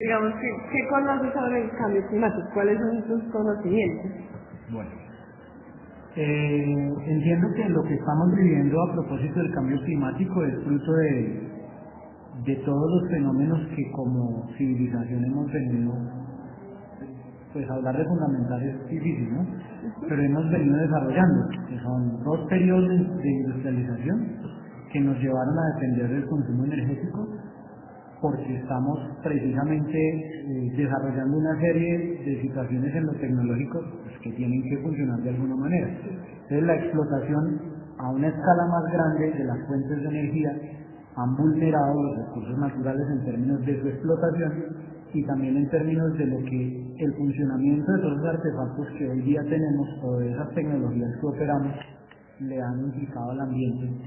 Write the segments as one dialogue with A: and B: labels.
A: Digamos, ¿qué conoces sobre el cambio climático? ¿Cuáles son tus conocimientos?
B: Bueno, entiendo que lo que estamos viviendo a propósito del cambio climático es fruto de todos los fenómenos que como civilización hemos venido, pues hablar de fundamental es difícil, ¿no? Pero hemos venido desarrollando, que son dos periodos de industrialización que nos llevaron a depender del consumo energético, porque estamos precisamente desarrollando una serie de situaciones en lo tecnológico pues, que tienen que funcionar de alguna manera. Entonces la explotación a una escala más grande de las fuentes de energía han vulnerado los recursos naturales en términos de su explotación y también en términos de lo que el funcionamiento de todos los artefactos que hoy día tenemos o de esas tecnologías que operamos le han implicado al ambiente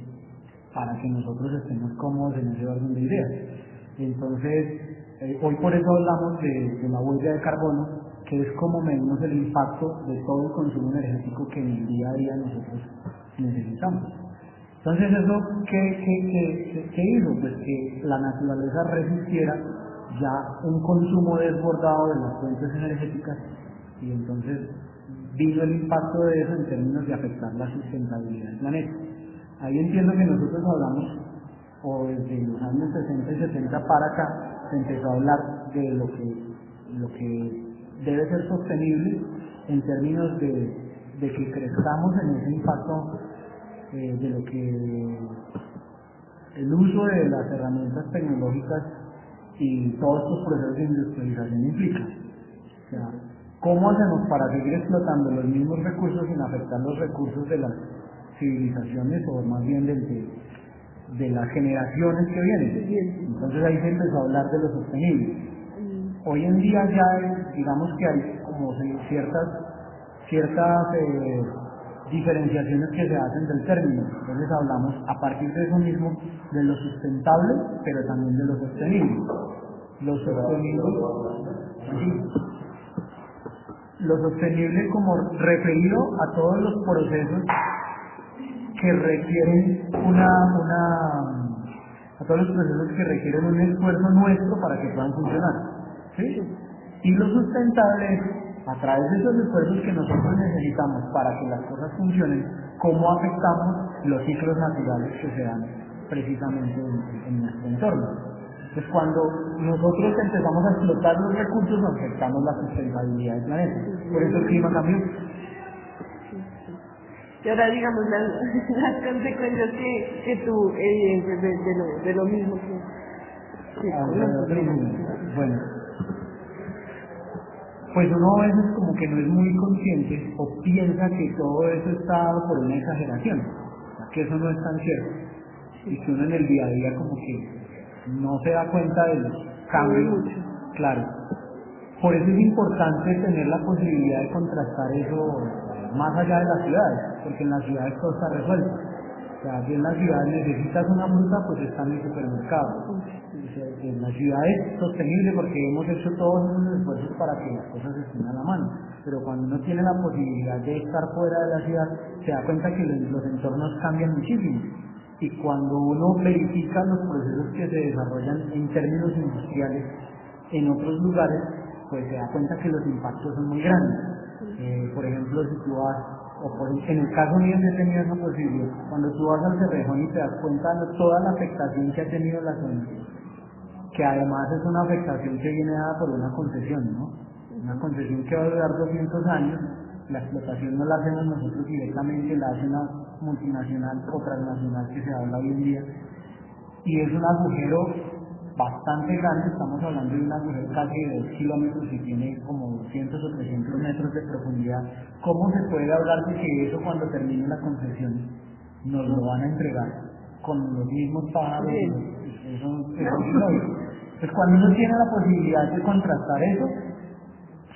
B: para que nosotros estemos cómodos en ese orden de ideas. Entonces, hoy por eso hablamos de la huella de carbono, que es como medimos el impacto de todo el consumo energético que en el día a día nosotros necesitamos. Entonces, ¿eso qué hizo? Pues que la naturaleza resistiera ya un consumo desbordado de las fuentes energéticas y entonces vino el impacto de eso en términos de afectar la sustentabilidad del planeta. Ahí entiendo que nosotros hablamos, o desde los años 60 y 70 para acá, se empezó a hablar de lo que debe ser sostenible en términos de que crezcamos en ese impacto de lo que el uso de las herramientas tecnológicas y todos estos procesos de industrialización implica. O sea, ¿cómo hacemos para seguir explotando los mismos recursos sin afectar los recursos de las civilizaciones o más bien de las generaciones que vienen? Entonces ahí se empezó a hablar de lo sostenible. Hoy en día ya digamos que hay como ciertas diferenciaciones que se hacen del término. Entonces hablamos a partir de eso mismo de lo sustentable, pero también de lo sostenible. Lo sostenible como referido a todos los procesos que requieren a todos los procesos que requieren un esfuerzo nuestro para que puedan funcionar, ¿sí? Y lo sustentable es, a través de esos esfuerzos que nosotros necesitamos para que las cosas funcionen, cómo afectamos los ciclos naturales que se dan precisamente en nuestro entorno. Entonces, cuando nosotros empezamos a explotar los recursos, afectamos la sustentabilidad del planeta. Por eso el clima cambió.
A: Y ahora, digamos, las consecuencias que tú evidencias de lo mismo que
B: bueno, pues uno a veces como que no es muy consciente o piensa que todo eso está dado por una exageración, que eso no es tan cierto, y que uno en el día a día como que no se da cuenta de los cambios. Claro, por eso es importante tener la posibilidad de contrastar eso más allá de las ciudades, porque en las ciudades todo está resuelto. O sea, si en las ciudades necesitas una fruta, pues está en el supermercado. O sea, en las ciudades es sostenible porque hemos hecho todos esos esfuerzos para que las cosas estén a la mano. Pero cuando uno tiene la posibilidad de estar fuera de la ciudad, se da cuenta que los entornos cambian muchísimo. Y cuando uno verifica los procesos que se desarrollan en términos industriales en otros lugares, pues se da cuenta que los impactos son muy grandes. Por ejemplo, si tú vas, en el caso mío yo he tenido esa posibilidad, cuando tú vas al Cerrejón y te das cuenta de toda la afectación que ha tenido la zona, que además es una afectación que viene dada por una concesión, ¿no? Una concesión que va a durar 200 años, la explotación no la hacemos nosotros directamente, la hace una multinacional o transnacional que se habla hoy en día, y es un agujero bastante grande, estamos hablando de un agujero casi de 2 kilómetros y tiene como 200 o 300 metros de profundidad. ¿Cómo se puede hablar de que eso cuando termine la concesión nos lo van a entregar con los mismos pájaros? Eso es ilógico. Entonces cuando uno tiene la posibilidad de contrastar eso,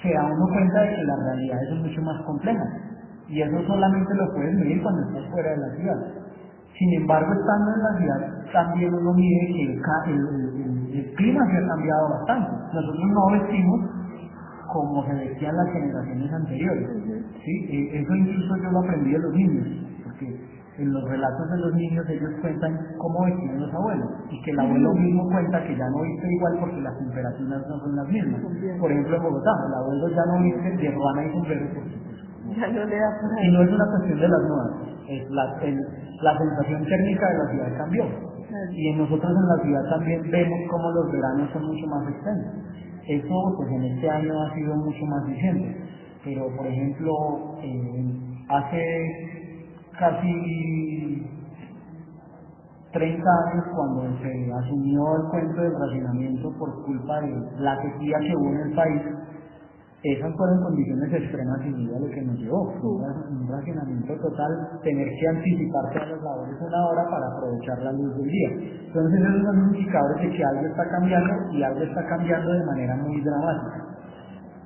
B: se da uno cuenta de que las realidades son mucho más complejas. Y eso solamente lo puedes medir cuando estás fuera de la ciudad. Sin embargo, estando en la ciudad, también uno mide que el clima se ha cambiado bastante. Nosotros no vestimos como se vestían las generaciones anteriores. ¿Sí? Eso incluso yo lo aprendí de los niños, porque En los relatos de los niños ellos cuentan cómo vestían los abuelos y que el abuelo mismo cuenta que ya no viste igual porque las temperaturas no son las mismas. Por ejemplo, en Bogotá, el abuelo ya no viste de ruana y sombrero porque
A: ya no le da por ahí.
B: y no es una cuestión de las modas, es la sensación térmica de la ciudad cambió. Y nosotros en la ciudad también vemos cómo los veranos son mucho más extensos. Eso pues en este año ha sido mucho más vigente. Pero por ejemplo, hace casi 30 años cuando se asumió el cuento del racionamiento por culpa de la sequía que hubo en el país, esas fueron condiciones extremas sin duda lo que nos llevó, un racionamiento total, tener que anticipar todas las labores una hora para aprovechar la luz del día. Entonces esos son indicadores de que algo está cambiando y algo está cambiando de manera muy dramática.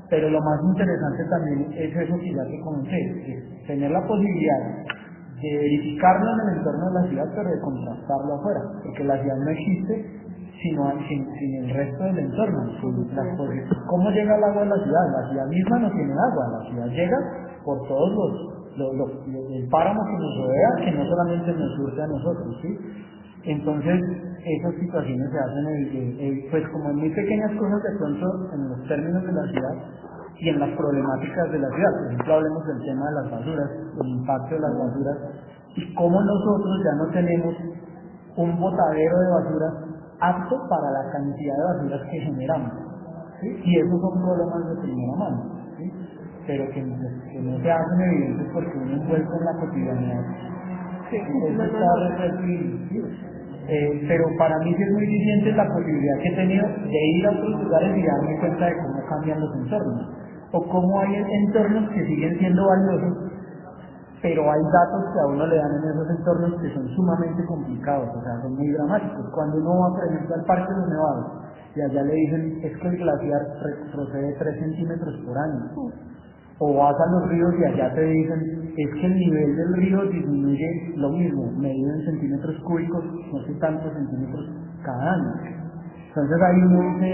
B: Pero lo más interesante también es eso que ya te comenté, es tener la posibilidad de verificarlo en el entorno de la ciudad, pero de contrastarlo afuera, porque la ciudad no existe sin el resto del entorno. ¿Cómo llega el agua a la ciudad? La ciudad misma no tiene agua, la ciudad llega por todos el páramo que nos rodea, que no solamente nos surge a nosotros, ¿sí? Entonces, esas situaciones se hacen pues como en muy pequeñas cosas de pronto en los términos de la ciudad y en las problemáticas de la ciudad. Por ejemplo, hablemos del tema de las basuras, el impacto de las basuras y cómo nosotros ya no tenemos un botadero de basuras apto para la cantidad de basuras que generamos, ¿sí? Y esos son problemas de primera mano, ¿sí? Pero que no se hacen evidentes porque uno envuelto en la cotidianidad.
A: Sí,
B: pero para mí sí es muy evidente la posibilidad que he tenido de ir a otros lugares y darme cuenta de cómo cambian los entornos, o cómo hay entornos que siguen siendo valiosos, pero hay datos que a uno le dan en esos entornos que son sumamente complicados, o sea, son muy dramáticos. Cuando uno va, por ejemplo, al Parque de los Nevados, y allá le dicen, es que el glaciar retrocede 3 centímetros por año. O vas a los ríos y allá te dicen, es que el nivel del río disminuye lo mismo, medido en centímetros cúbicos, no sé tantos centímetros cada año. Entonces ahí uno dice,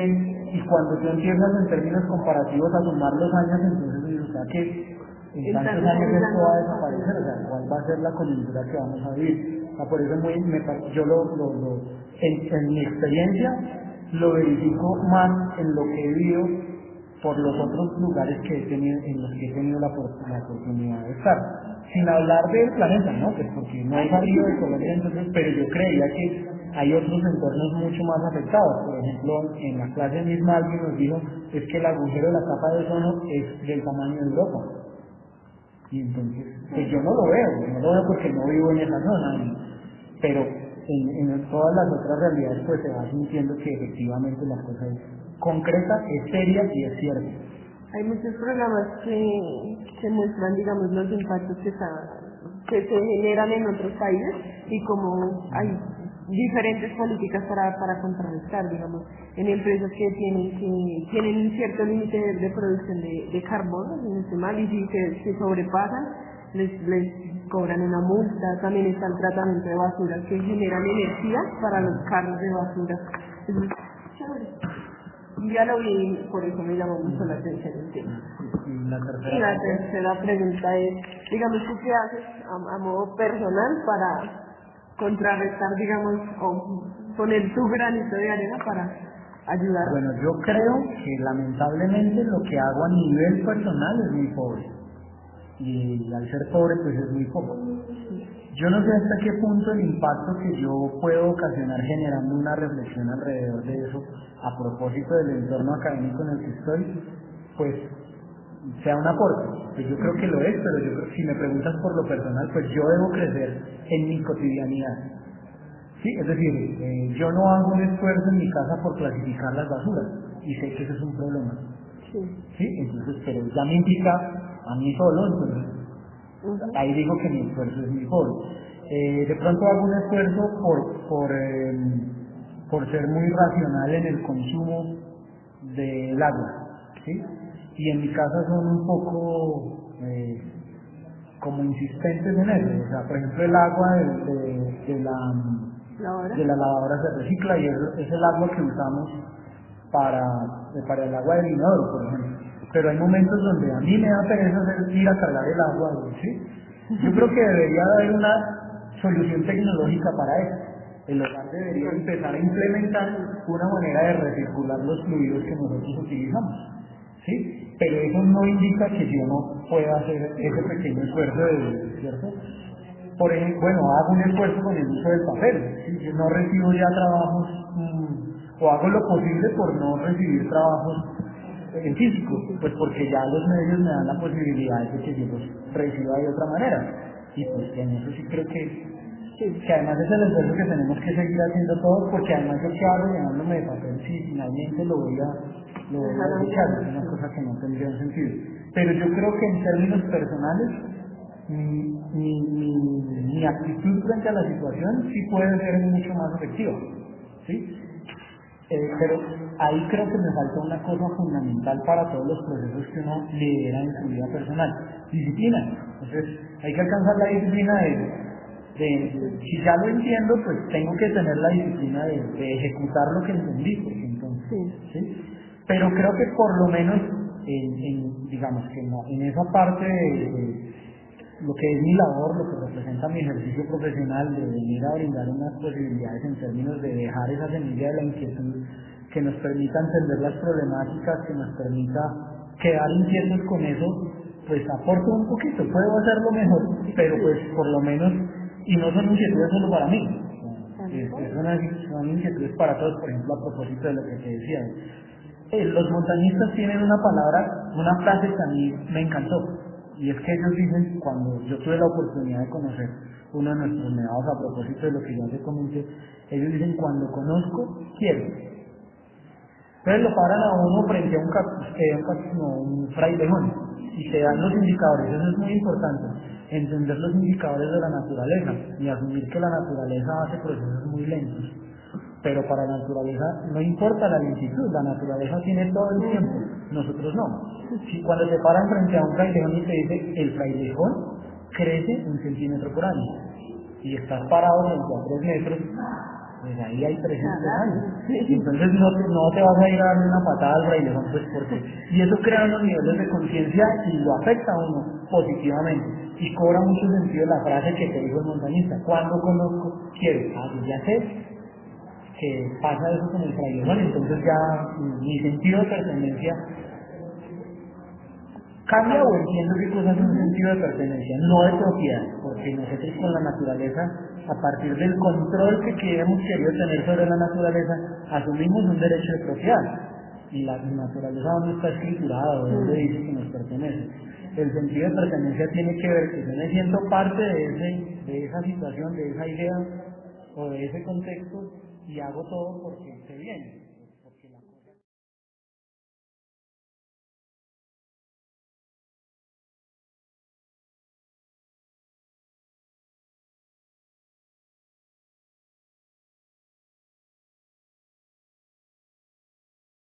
B: y cuando tú empiezas en términos comparativos a sumar los años, entonces dices, o sea que en tantos años esto va a desaparecer, o sea, cuál va a ser la coyuntura que vamos a vivir. O sea, por eso yo en mi experiencia lo verifico más en lo que he vivido por los otros lugares que he tenido, en los que he tenido la oportunidad de estar. Sin hablar del planeta, ¿no? Pues porque no he salido de Colombia, entonces, pero yo creía que hay otros entornos mucho más afectados. Por ejemplo, en la clase misma alguien nos dijo, es que el agujero de la capa de ozono es del tamaño de Europa. Y entonces, pues yo no lo veo porque no vivo en esa zona, pero en todas las otras realidades pues se va sintiendo que efectivamente la cosa es concreta, es seria y es cierta.
A: Hay muchos programas que muestran, digamos, los impactos que se generan en otros países y como hay diferentes políticas para contrarrestar, digamos, en empresas que tienen un cierto límite de producción de carbono, si no estoy mal, y si se sobrepasan, les cobran una multa. También está el tratamiento de basura que generan energía para los carros de basura. Eso es chévere. Ya lo vi, por eso me llamó mucho la atención el tema. Y la tercera pregunta es, digamos, ¿tú qué haces a modo personal para contrarrestar, digamos, o poner tu granito de arena para ayudar?
B: Bueno, yo creo que lamentablemente lo que hago a nivel personal es muy pobre. Y al ser pobre, pues es muy poco. Yo no sé hasta qué punto el impacto que yo puedo ocasionar generando una reflexión alrededor de eso, a propósito del entorno académico en el que estoy, pues sea un aporte. Pues yo creo que lo es, pero yo creo que si me preguntas por lo personal, pues yo debo crecer en mi cotidianidad. Sí, es decir, yo no hago un esfuerzo en mi casa por clasificar las basuras, y sé que eso es un problema. Sí, entonces, pero ya me implica a mí solo, entonces ahí digo que mi esfuerzo es muy pobre. De pronto hago un esfuerzo por ser muy racional en el consumo del agua, ¿sí? Y en mi casa son un poco como insistentes en eso. O sea, por ejemplo, el agua de la lavadora se recicla y es el agua que usamos para el agua del inodoro, por ejemplo. Pero hay momentos donde a mí me da pereza ir a cargar el agua, ¿sí? Yo creo que debería haber solución tecnológica para eso. El hogar debería empezar a implementar una manera de recircular los fluidos que nosotros utilizamos, ¿sí? Pero eso no indica que yo no pueda hacer ese pequeño esfuerzo, ¿cierto? Por ejemplo, bueno, hago un esfuerzo con el uso del papel, ¿sí? Yo no recibo ya trabajos, o hago lo posible por no recibir trabajos en físico, pues porque ya los medios me dan la posibilidad de que yo los reciba de otra manera. Y pues en eso sí creo que además es el esfuerzo que tenemos que seguir haciendo todos, porque además yo que hago llenándome de papel, si finalmente lo voy a desechar, es una cosa que no tendría un sentido. Pero yo creo que en términos personales, mi actitud frente a la situación sí puede ser mucho más efectiva, ¿sí? Pero ahí creo que me falta una cosa fundamental para todos los procesos que uno lidera en su vida personal: disciplina. Entonces hay que alcanzar la disciplina si ya lo entiendo, pues tengo que tener la disciplina de ejecutar lo que entendí, por ejemplo. ¿Sí? Pero creo que por lo menos digamos que en esa parte de lo que es mi labor, lo que representa mi ejercicio profesional, de venir a brindar unas posibilidades en términos de dejar esa semilla de la inquietud que nos permita entender las problemáticas, que nos permita quedar inquietos con eso, pues aporto un poquito, puedo hacerlo mejor, pero pues por lo menos, y no son inquietudes solo para mí, son inquietudes para todos. Por ejemplo, a propósito de lo que te decía, los montañistas tienen una frase que a mí me encantó, y es que ellos dicen, cuando yo tuve la oportunidad de conocer uno de nuestros nevados, a propósito de lo que ya te comenté, ellos dicen: cuando conozco, quiero. Entonces lo paran a uno frente a un frailejón y te dan los indicadores. Eso es muy importante, entender los indicadores de la naturaleza y asumir que la naturaleza hace procesos muy lentos. Pero para la naturaleza no importa la lentitud, la naturaleza tiene todo el tiempo, nosotros no. Si cuando te paran frente a un frailejón y te dice: el frailejón crece 1 centímetro por año, y estás parado frente a 3 metros, pues ahí hay 300 años. Entonces no te vas a ir a darle una patada al frailejón, pues porque... Y eso crea unos niveles de conciencia y lo afecta a uno positivamente. Y cobra mucho sentido la frase que te dijo el montañista: cuando conozco, quiero. Yo ya sé que pasa eso con el frailejón, entonces ya mi sentido de pertenencia cambia, o entiendo qué cosa es un sentido de pertenencia, no de propiedad, porque nosotros con la naturaleza, a partir del control que hemos querido tener sobre la naturaleza, asumimos un derecho de propiedad, y la naturaleza no está escriturada, donde dice que nos pertenece. El sentido de pertenencia tiene que ver que yo me siento parte de esa situación, de esa idea o de ese contexto, y hago todo porque esté bien.